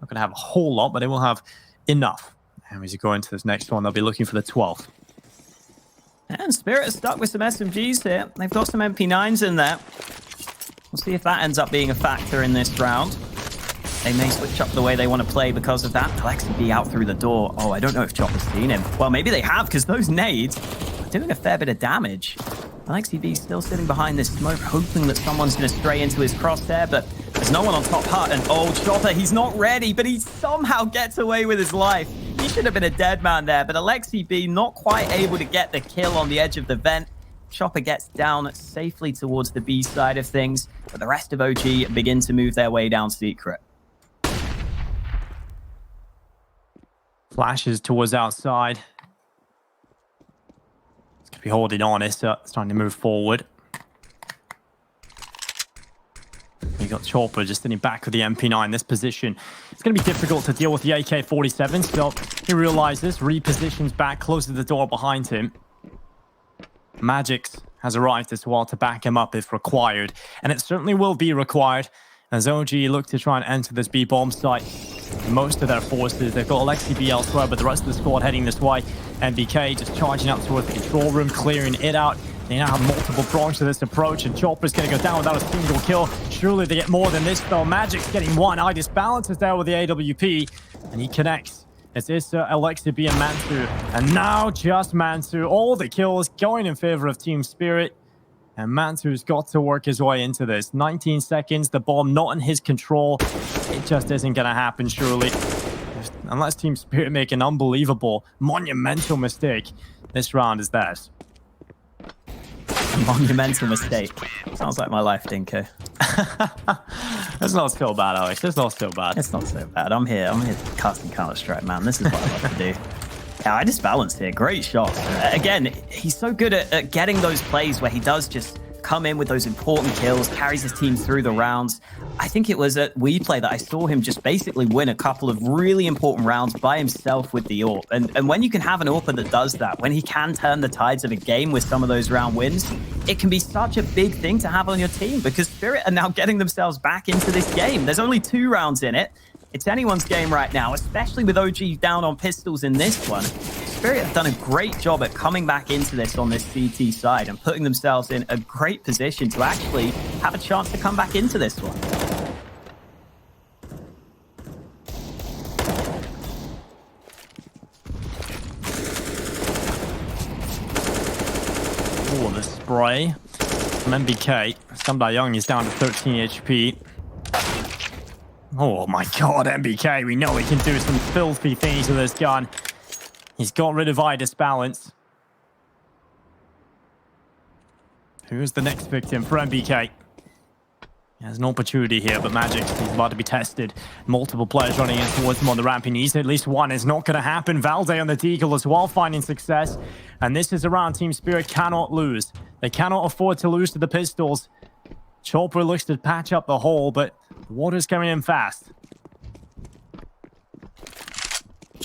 Not going to have a whole lot, but they will have enough. And as you go into this next one, they'll be looking for the 12th. And Spirit is stuck with some SMGs here. They've got some MP9s in there. We'll see if that ends up being a factor in this round. They may switch up the way they want to play because of that. Alexi B out through the door. Oh, I don't know if Chopper's seen him. Well, maybe they have, because those nades are doing a fair bit of damage. Alexi B still sitting behind this smoke, hoping that someone's going to stray into his crosshair, but there's no one on top hut. And oh, Chopper, he's not ready, but he somehow gets away with his life. He should have been a dead man there, but Alexi B not quite able to get the kill on the edge of the vent. Chopper gets down safely towards the B side of things, but the rest of OG begin to move their way down secret. Flashes towards outside. It's going to be holding on. It's starting to move forward. You got Chopper just sitting back with the MP9 in this position. It's going to be difficult to deal with the AK-47, so he realizes, repositions back, closes the door behind him. Magix has arrived as well to back him up if required, and it certainly will be required as OG look to try and enter this B bomb site. Most of their forces, they've got Alexi B elsewhere, but the rest of the squad heading this way. MBK just charging up towards the control room, clearing it out. They now have multiple prongs to this approach, and Chopper's going to go down without a single kill. Surely they get more than this, though. Magic's getting one. iDisbalance is there with the AWP, and he connects. It's Issa, Alexi B, and Mansu. And now just Mansu. All the kills going in favor of Team Spirit. And Mansu's got to work his way into this. 19 seconds, the bomb not in his control. It just isn't going to happen, surely. Unless Team Spirit make an unbelievable, monumental mistake, this round is theirs. A monumental mistake. Sounds like my life, Dinko. That's not so bad, Alex. That's not so bad. It's not so bad. I'm here casting Counter-Strike, man. This is what I love to do. Yeah, iDisbalance here. Great shots. Again, he's so good at getting those plays where he does just come in with those important kills, carries his team through the rounds. I think it was at WePlay that I saw him just basically win a couple of really important rounds by himself with the AWP. And when you can have an AWPer that does that, when he can turn the tides of a game with some of those round wins, it can be such a big thing to have on your team, because Spirit are now getting themselves back into this game. There's only 2 rounds in it. It's anyone's game right now, especially with OG down on pistols in this one. Spirit have done a great job at coming back into this on this CT side and putting themselves in a great position to actually have a chance to come back into this one. Oh, the spray from MBK. Sumda Young is down to 13 HP. Oh my god, MBK, we know he can do some filthy things with this gun. He's got rid of iDisbalance. Who's the next victim for MBK? He has an opportunity here, but Magix is about to be tested. Multiple players running in towards him on the ramp. He needs at least one. It's not going to happen. Valde on the deagle as well, finding success. And this is a round Team Spirit cannot lose. They cannot afford to lose to the pistols. Chopper looks to patch up the hole, but the water's coming in fast.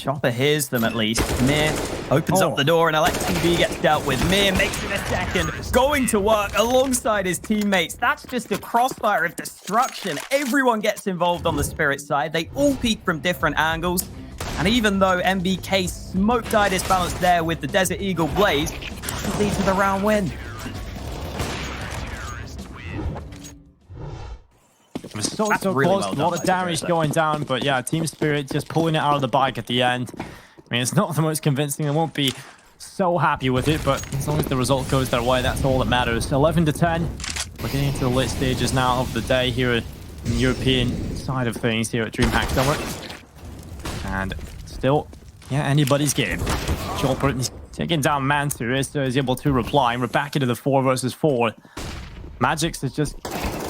Chopper hears them at least. Mir opens up the door and LXCB gets dealt with. Mir makes it a second, going to work alongside his teammates. That's just a crossfire of destruction. Everyone gets involved on the Spirit side. They all peek from different angles. And even though MBK smoked Idis balance there with the Desert Eagle Blaze, it leads to the round win. So really close, well a lot of damage going down, but yeah, Team Spirit just pulling it out of the bag at the end. I mean, it's not the most convincing. I won't be so happy with it, but as long as the result goes their way, that's all that matters. 11 to 10. We're getting into the late stages now of the day here in the European side of things here at DreamHack Summer. And still, yeah, anybody's game. Chopper is taking down Mantu. Issa is able to reply, and we're back into the 4 versus 4. Magix is just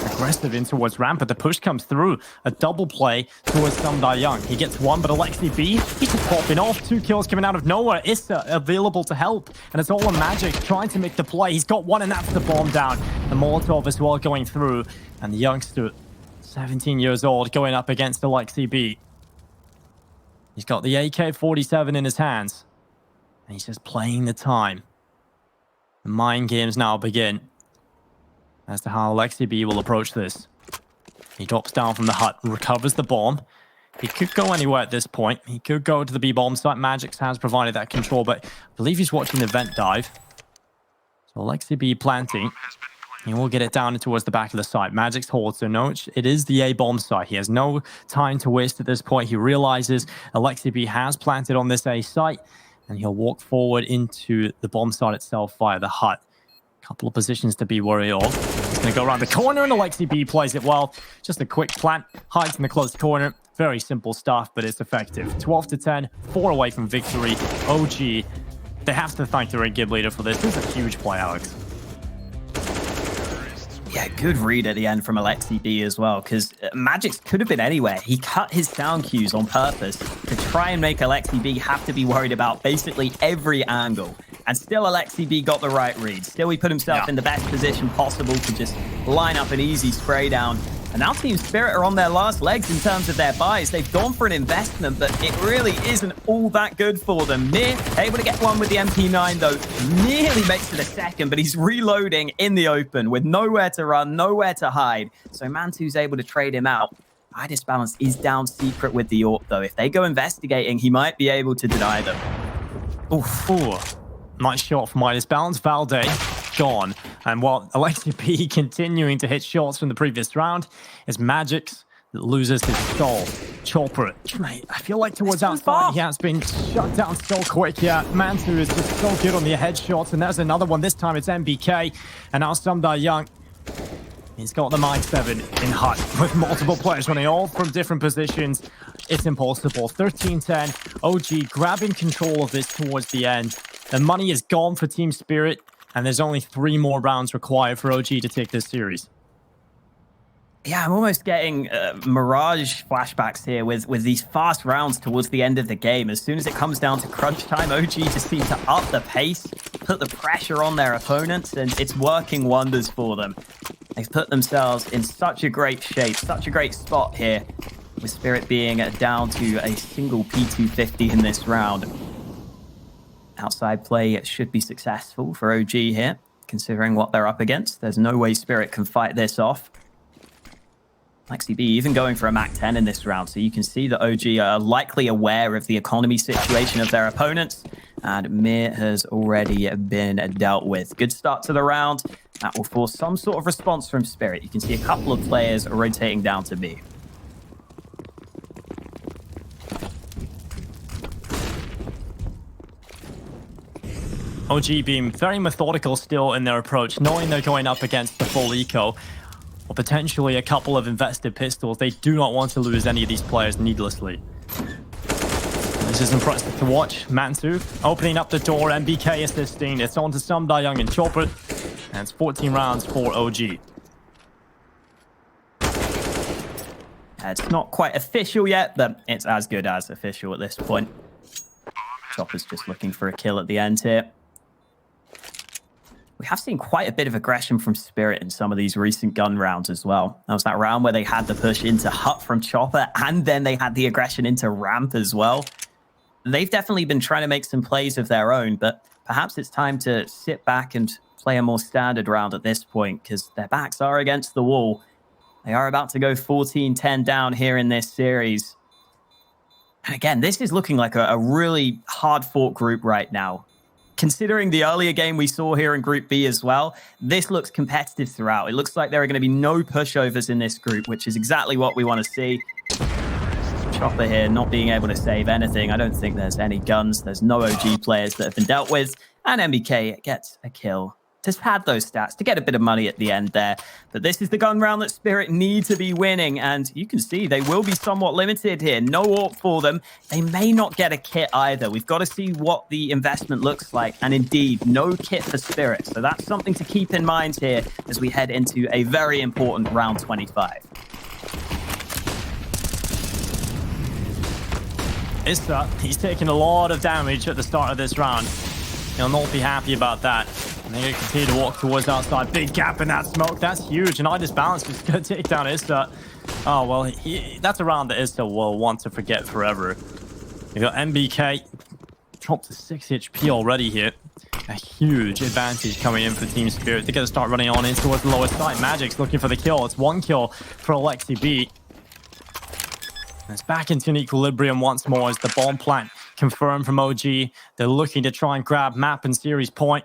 aggressive in towards ramp, but the push comes through. A double play towards Sumda Young. He gets one, but Alexi B, he's just popping off. 2 kills coming out of nowhere. Issa available to help, and it's all on Magix trying to make the play. He's got one, and that's the bomb down. The Molotov as well going through, and the youngster, 17 years old, going up against Alexi B. He's got the AK-47 in his hands, and he's just playing the time. The mind games now begin as to how Alexi B will approach this. He drops down from the hut, recovers the bomb. He could go anywhere at this point. He could go to the B-bomb site. Magix has provided that control, but I believe he's watching the vent dive. So Alexi B planting. He will get it down towards the back of the site. Magix holds, so no, it is the A-bomb site. He has no time to waste at this point. He realizes Alexi B has planted on this A site, and he'll walk forward into the bomb site itself via the hut. Couple of positions to be wary of. He's going to go around the corner, and Alexi B plays it well. Just a quick plant, hides in the close corner. Very simple stuff, but it's effective. 12 to 10, 4 away from victory. OG, they have to thank their game leader for this. This is a huge play, Alex. Yeah, good read at the end from Alexi B as well, because Magix could have been anywhere. He cut his sound cues on purpose to try and make Alexi B have to be worried about basically every angle. And still Alexi B got the right read. Still he put himself in the best position possible to just line up an easy spray down. And now Team Spirit are on their last legs in terms of their buys. They've gone for an investment, but it really isn't all that good for them. Mir able to get one with the MP9 though. Nearly makes it a second, but he's reloading in the open with nowhere to run, nowhere to hide. So Mantu's able to trade him out. Idis balance is down secret with the AWP though. If they go investigating, he might be able to deny them. Oof. Nice shot from Idis balance. Valde gone. And while Alexi B continuing to hit shots from the previous round, it's Magix that loses his stall. Chopper, mate, I feel like towards outside he has been shut down so quick. Yeah, Mantu is just so good on the headshots, and there's another one. This time it's MBK, and now Sumda Young. He's got the Mike 7 in hut with multiple players running all from different positions. It's impossible. 13-10. OG grabbing control of this towards the end. The money is gone for Team Spirit, and there's only 3 more rounds required for OG to take this series. Yeah, I'm almost getting Mirage flashbacks here with these fast rounds towards the end of the game. As soon as it comes down to crunch time, OG just seem to up the pace, put the pressure on their opponents, and it's working wonders for them. They've put themselves in such a great shape, such a great spot here, with Spirit being down to a single P250 in this round. Outside play should be successful for OG here, considering what they're up against. There's no way Spirit can fight this off. Alexi B even going for a Mac 10 in this round, so you can see that OG are likely aware of the economy situation of their opponents, and Mir has already been dealt with. Good start to the round. That will force some sort of response from Spirit. You can see a couple of players rotating down to B. OG being very methodical still in their approach, knowing they're going up against the full eco, or potentially a couple of invested pistols. They do not want to lose any of these players needlessly. This is impressive to watch. Mantu opening up the door, MBK assisting. It's on to Sumda Young and Chopper, and it's 14 rounds for OG. It's not quite official yet, but it's as good as official at this point. Chopper's just looking for a kill at the end here. We have seen quite a bit of aggression from Spirit in some of these recent gun rounds as well. That was that round where they had the push into hut from Chopper, and then they had the aggression into ramp as well. they've definitely been trying to make some plays of their own, but perhaps it's time to sit back and play a more standard round at this point because their backs are against the wall. They are about to go 14-10 down here in this series. And again, this is looking like a really hard-fought group right now. Considering the earlier game we saw here in Group B as well, this looks competitive throughout. It looks like there are going to be no pushovers in this group, which is exactly what we want to see. Chopper here not being able to save anything. I don't think there's any guns. There's no OG players that have been dealt with. And MBK gets a kill. Just had those stats to get a bit of money at the end there. But this is the gun round that Spirit need to be winning. And you can see they will be somewhat limited here. No AWP for them. They may not get a kit either. We've got to see what the investment looks like. And indeed, no kit for Spirit. So that's something to keep in mind here as we head into a very important round 25. Issa, he's taking a lot of damage at the start of this round. He'll not be happy about that. And they're going to continue to walk towards outside. Big gap in that smoke. That's huge. And iDisbalance is going to take down Issa. Oh, well, that's a round that Issa will want to forget forever. You've got MBK. Dropped to 6 HP already here. A huge advantage coming in for Team Spirit. They're going to start running on in towards the lower side. Magic's looking for the kill. It's 1 kill for Alexi B. And it's back into an equilibrium once more as the bomb plant confirmed from OG. They're looking to try and grab map and series point.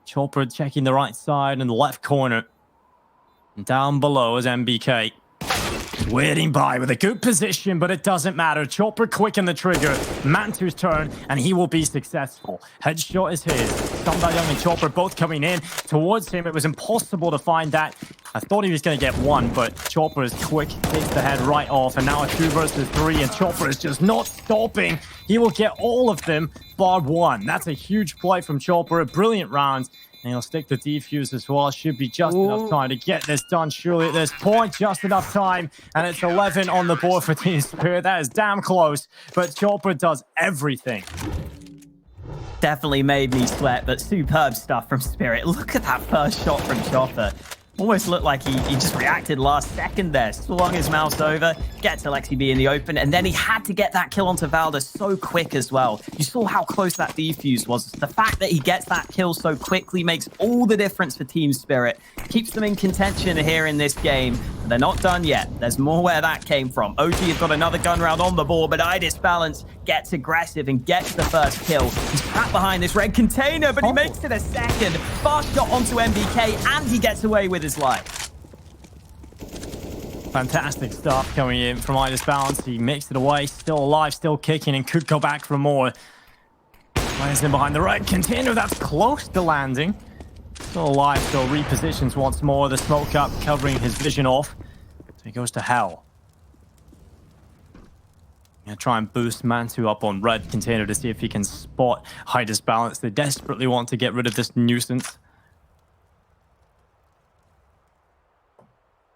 Chopper checking the right side and the left corner. And down below is MBK. Waiting by with a good position, but it doesn't matter. Chopper quicken the trigger. Mantu's turn, and he will be successful. Headshot is his. Young and Chopper both coming in towards him. It was impossible to find that. I thought he was going to get one, but Chopper is quick, takes the head right off, and now a 2 versus 3, and Chopper is just not stopping. He will get all of them, bar one. That's a huge play from Chopper, a brilliant round. And he'll stick the defuse as well. Should be just enough time to get this done, surely at this point. Just enough time. And it's 11 on the board for Team Spirit. That is damn close. But Chopper does everything. Definitely made me sweat, but superb stuff from Spirit. Look at that first shot from Chopper. Almost looked like he just reacted last second there. Swung his mouse over, gets Alexi B in the open, and then he had to get that kill onto Valda so quick as well. You saw how close that defuse was. The fact that he gets that kill so quickly makes all the difference for Team Spirit. Keeps them in contention here in this game. But they're not done yet. There's more where that came from. OG have got another gun round on the board, but iDisbalance gets aggressive and gets the first kill. He's trapped behind this red container, but he makes it a second. Fast shot onto MBK, and he gets away with his life. Fantastic stuff coming in from iDisbalance. He makes it away, still alive, still kicking, and could go back for more. Lands in behind the red container. That's close to landing. Still alive, still repositions once more. The smoke up, covering his vision off. So he goes to hell. Gonna try and boost Mantu up on red container to see if he can spot iDisbalance. They desperately want to get rid of this nuisance.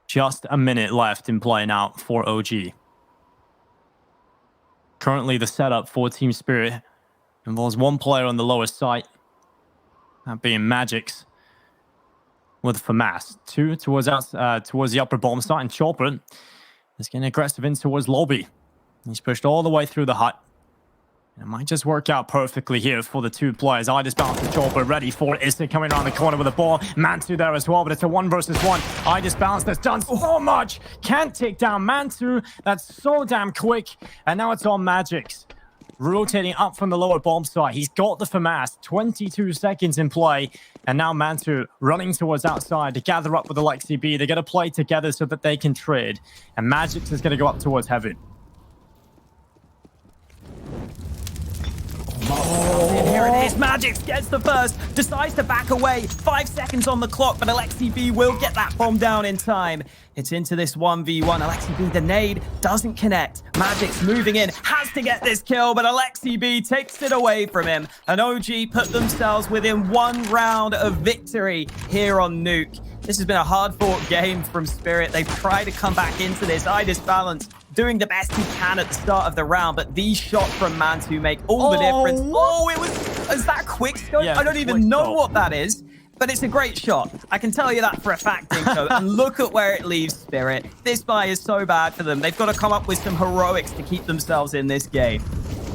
Just a minute left in play now for OG. Currently, the setup for Team Spirit involves 1 player on the lowest site, that being Magic's, with FAMAS. 2 towards the upper bomb site, and Chopper is getting aggressive in towards lobby. He's pushed all the way through the hut. It might just work out perfectly here for the 2 players. iDisbalance and Chopper ready for it. Issa coming around the corner with a ball. Mantu there as well, but it's a 1 versus 1. iDisbalance that's done so much. Can't take down Mantu. That's so damn quick. And now it's on Magic's. Rotating up from the lower bomb site. He's got the FAMAS. 22 seconds in play. And now Mantu running towards outside to gather up with Alexi B. They're going to play together so that they can trade. And Magic's is going to go up towards heaven. Oh, here it is. Magic's gets the first, decides to back away. 5 seconds on the clock, but Alexi B will get that bomb down in time. It's into this 1v1. Alexi B, the nade doesn't connect. Magic's moving in, has to get this kill, but Alexi B takes it away from him. And OG put themselves within 1 round of victory here on Nuke. This has been a hard-fought game from Spirit. They've tried to come back into this. iDisbalance doing the best he can at the start of the round, but these shots from Mantu make all the difference. Oh, is that a quick scope? Yeah, I don't even know what that is, but it's a great shot. I can tell you that for a fact, Dinko. And look at where it leaves Spirit. This buy is so bad for them. They've got to come up with some heroics to keep themselves in this game.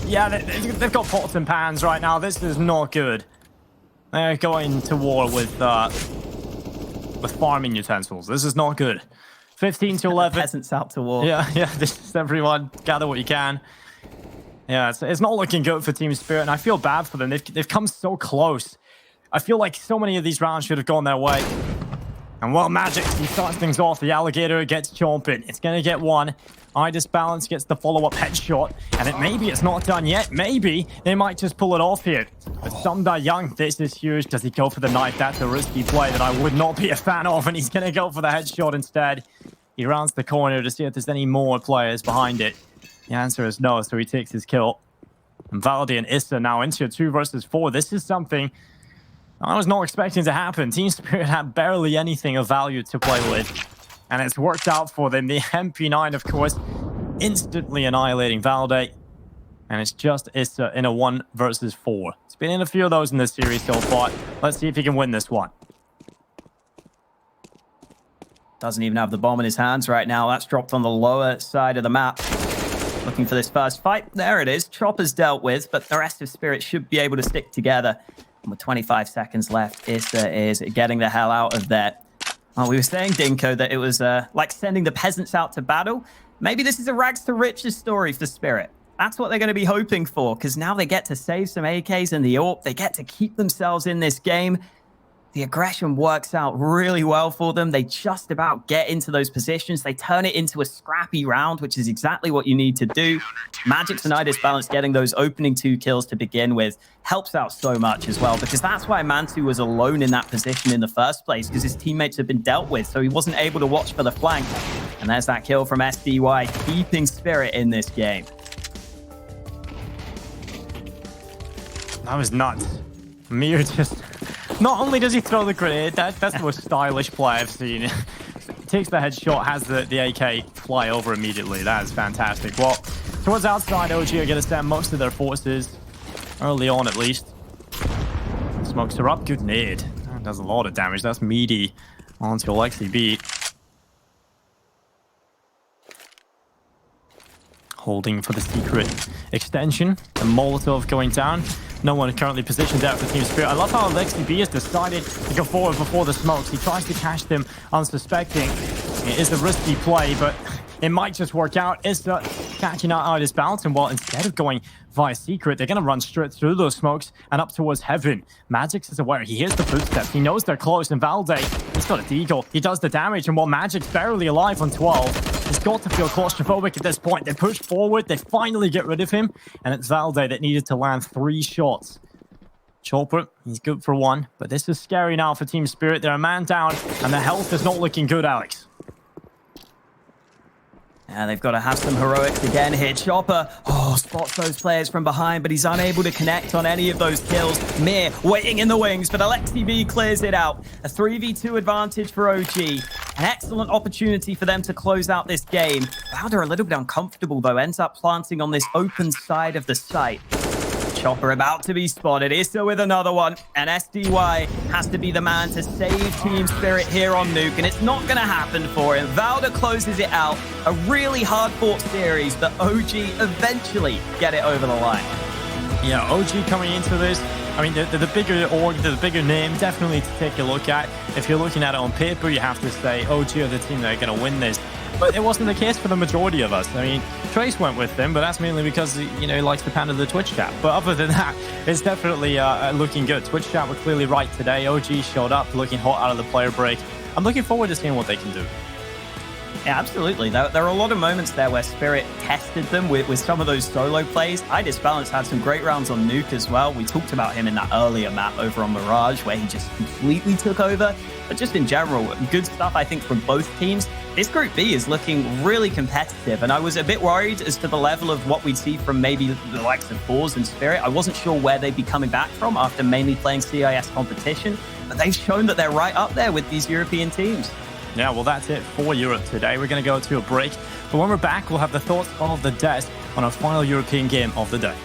Yeah, they've got pots and pans right now. This is not good. They're going to war with farming utensils. This is not good. 15 to 11. Peasants out to war. Yeah, this is everyone. Gather what you can. Yeah, it's not looking good for Team Spirit, and I feel bad for them. They've come so close. I feel like so many of these rounds should have gone their way. And while Magic, he starts things off, the Alligator gets chomping. It's going to get one. Idis Balance gets the follow-up headshot. And maybe it's not done yet. Maybe they might just pull it off here. But Sumda Young, this is huge. Does he go for the knife? That's a risky play that I would not be a fan of. And he's going to go for the headshot instead. He rounds the corner to see if there's any more players behind it. The answer is no, so he takes his kill. And Valde and Issa now into a 2 versus 4. This is something I was not expecting to happen. Team Spirit had barely anything of value to play with. And it's worked out for them. The MP9, of course, instantly annihilating Valde. And it's just Issa in a 1 versus 4. It's been in a few of those in this series so far. Let's see if he can win this one. Doesn't even have the bomb in his hands right now. That's dropped on the lower side of the map. Looking for this first fight. There it is. Chopper's dealt with, but the rest of Spirit should be able to stick together. And with 25 seconds left, Issa is getting the hell out of there. Oh, we were saying, Dinko, that it was like sending the peasants out to battle. Maybe this is a rags to riches story for Spirit. That's what they're going to be hoping for, because now they get to save some AKs in the AWP. They get to keep themselves in this game. The aggression works out really well for them. They just about get into those positions. They turn it into a scrappy round, which is exactly what you need to do. Magic's and Idis Balance getting those opening 2 kills to begin with helps out so much as well, because that's why Mantu was alone in that position in the first place, because his teammates had been dealt with, so he wasn't able to watch for the flank. And there's that kill from SDY, keeping Spirit in this game. That was nuts. Mir just... Not only does he throw the grenade, that's the most stylish play I've seen. Takes the headshot, has the AK fly over immediately. That is fantastic. Well, towards outside, OG are going to send most of their forces, early on at least. Smokes are up. Good nade. That does a lot of damage. That's meaty onto Alexi B. Holding for the secret extension. The Molotov going down. No one currently positioned out for Team Spirit. I love how Alexi B has decided to go forward before the smokes. He tries to catch them unsuspecting. It is a risky play, but it might just work out. Issa catching out Idis Balance, and well, instead of going via secret, they're going to run straight through those smokes and up towards heaven. Magix is aware. He hears the footsteps. He knows they're close, and Valde, he's got a deagle. He does the damage, and while Magic's barely alive on 12, he's got to feel claustrophobic at this point. They push forward. They finally get rid of him, and it's Valde that needed to land 3 shots. Chopper, he's good for 1, but this is scary now for Team Spirit. They're a man down, and the health is not looking good, Alex. Yeah, they've got to have some heroics again here. Chopper, spots those players from behind, but he's unable to connect on any of those kills. Mir waiting in the wings, but Alexi B clears it out. A 3v2 advantage for OG. An excellent opportunity for them to close out this game. Valde a little bit uncomfortable, though. Ends up planting on this open side of the site. Chopper about to be spotted. Issa with another one. And SDY has to be the man to save Team Spirit here on Nuke. And it's not going to happen for him. Valde closes it out. A really hard-fought series, but OG eventually get it over the line. Yeah, OG coming into this. I mean, the bigger org, the bigger name, definitely to take a look at. If you're looking at it on paper, you have to say OG are the team that are going to win this. But it wasn't the case for the majority of us. I mean, Trace went with them, but that's mainly because, he likes to pander the Twitch chat. But other than that, it's definitely looking good. Twitch chat were clearly right today. OG showed up looking hot out of the player break. I'm looking forward to seeing what they can do. Yeah, absolutely. There are a lot of moments there where Spirit tested them with some of those solo plays. Idis Balance had some great rounds on Nuke as well. We talked about him in that earlier map over on Mirage where he just completely took over. But just in general, good stuff, I think, from both teams. This Group B is looking really competitive, and I was a bit worried as to the level of what we'd see from maybe the likes of Force and Spirit. I wasn't sure where they'd be coming back from after mainly playing CIS competition, but they've shown that they're right up there with these European teams. Yeah, well, that's it for Europe today. We're going to go to a break, but when we're back, we'll have the thoughts of the desk on our final European game of the day.